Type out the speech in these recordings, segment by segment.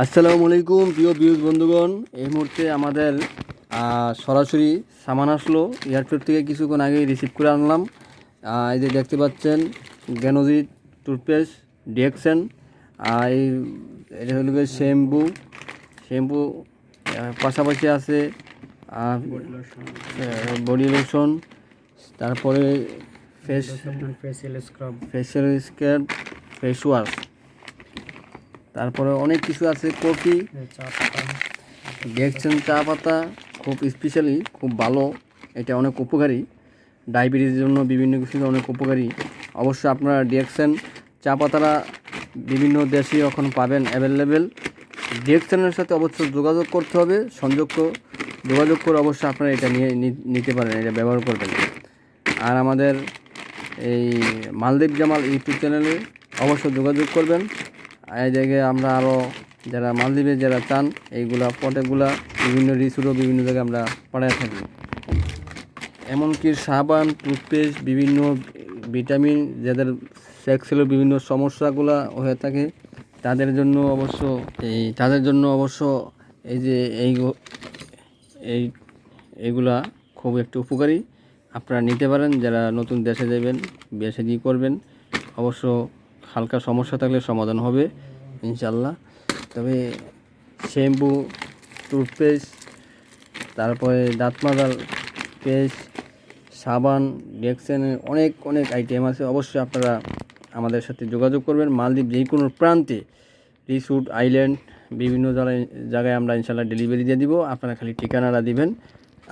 আসসালামু আলাইকুম প্রিয় ভিউজ বন্ধুগণ। এই মুহূর্তে আমাদের সরাসরি সামান আসলো এয়ারপোর্ট থেকে, কিছুক্ষণ আগে রিসিভ করে আনলাম। এই যে দেখতে পাচ্ছেন জ্ঞানজি টুথপেস্ট ডিএক্সেন, এই এটা হলো শ্যাম্পু পাশাপাশি আছে বডি লোশন, তারপরে ফেসিয়াল স্ক্রাব, ফেস ওয়াশ, তারপরে অনেক কিছু আছে। কফি দেখছেন, চা পাতা খুব স্পেশালি খুব ভালো, এটা অনেক উপকারী, ডায়াবেটিসের জন্য বিভিন্ন কিছু অনেক উপকারী। অবশ্যই আপনারা ডিএক্সেন চা পাতাটা বিভিন্ন দেশে এখন পাবেন অ্যাভেলেবেল। ডিএক্সেনের সাথে অবশ্যই যোগাযোগ করতে হবে, যোগাযোগ করে অবশ্যই আপনারা এটা নিতে পারেন, এটা ব্যবহার করবেন। আর আমাদের এই মালদ্বীপ জামাল ইউটিউব চ্যানেলে অবশ্যই যোগাযোগ করবেন। এই জায়গায় আমরা আরও যারা মালদ্বীপে যারা চান এইগুলা প্রোডাক্টগুলা বিভিন্ন রিসোর্টও বিভিন্ন জায়গায় আমরা পাঠিয়ে থাকি। এমনকি সাবান, টুথপেস্ট, বিভিন্ন ভিটামিন, যাদের সেক্সেলের বিভিন্ন সমস্যাগুলো হয়ে থাকে তাদের জন্য অবশ্য এই যে এইগুলা খুব একটু উপকারী, আপনারা নিতে পারেন। যারা নতুন দেশে যাবেন, বিয়ে শাদী করবেন, অবশ্য হালকা সমস্যা থাকলে সমাধান হবে ইনশাল্লাহ। তবে শ্যাম্পু, টুথপেস্ট, তারপরে দাঁত মাজার পেস্ট, সাবান, ডিএক্সেনের অনেক আইটেম আছে। অবশ্যই আপনারা আমাদের সাথে যোগাযোগ করবেন। মালদ্বীপ যে কোনো প্রান্তে, রিসোর্ট, আইল্যান্ড, বিভিন্ন জায়গায় আমরা ইনশাল্লাহ ডেলিভারি দিয়ে দিব। আপনারা খালি ঠিকানাটা দিবেন,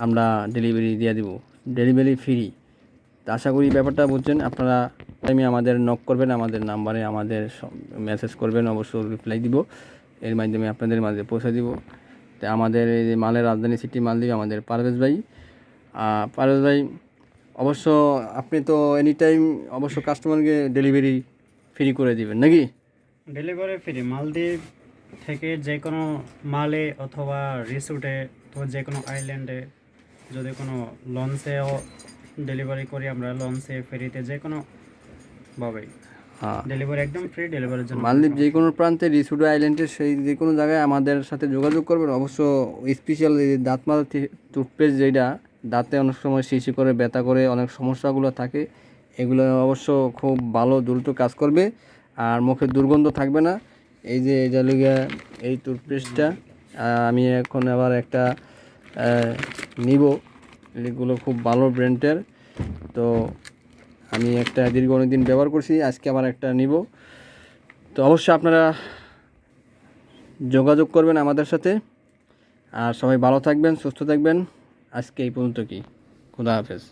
আমরা ডেলিভারি দিয়ে দিব, ডেলিভারি ফ্রি। তা আশা করি ব্যাপারটা বুঝছেন। আপনারা টাইমে আমাদের নক করবেন, আমাদের নাম্বারে আমাদের মেসেজ করবেন, অবশ্যই রিপ্লাই দিব, এর মাধ্যমে আপনাদের মাঝে পৌঁছে দিব। তো আমাদের এই যে মালের রাজধানী সিটি মালদ্বীপ, আমাদের পারভেজ ভাই অবশ্য আপনি তো এনি টাইম অবশ্য কাস্টমারকে ডেলিভারি ফ্রি করে দিবেন নাকি? ডেলিভারি ফ্রি, মালদ্বীপ থেকে যে কোনো মালে অথবা রিসোর্টে অথবা যে কোনো আইল্যান্ডে, যদি কোনো লঞ্চেও ডেলিভারি করি আমরা, লঞ্চে, ফেরিতে, যে কোনো ভাবেই ডেলিভারি একদম ফ্রি। ডেলিভারির জন্য মালদ্বীপ যে কোনো প্রান্তে, রিসোর্ট, আইল্যান্ডে, সেই যে কোনো জায়গায় আমাদের সাথে যোগাযোগ করবেন। অবশ্য স্পেশাল দাঁত মাজা টুথপেস্ট, যেটা দাঁতে অনেক সময় শিশি করে, ব্যথা করে, অনেক সমস্যাগুলো থাকে, এগুলো অবশ্য খুব ভালো, দ্রুত কাজ করবে আর মুখে দুর্গন্ধ থাকবে না। এই যে এটা লিগে এই টুথপেস্টটা আমি এখন আবার একটা নিব, এগুলো খুব ভালো ব্র্যান্ডের। তো আমি একটা দীর্ঘ অনেক দিন ব্যবহার করছি, আজকে আবার একটা নিব। তো অবশ্যই আপনারা যোগাযোগ করবেন আমাদের সাথে। আর সবাই ভালো থাকবেন, সুস্থ থাকবেন। আজকে এই পর্যন্ত, খোদা হাফেজ।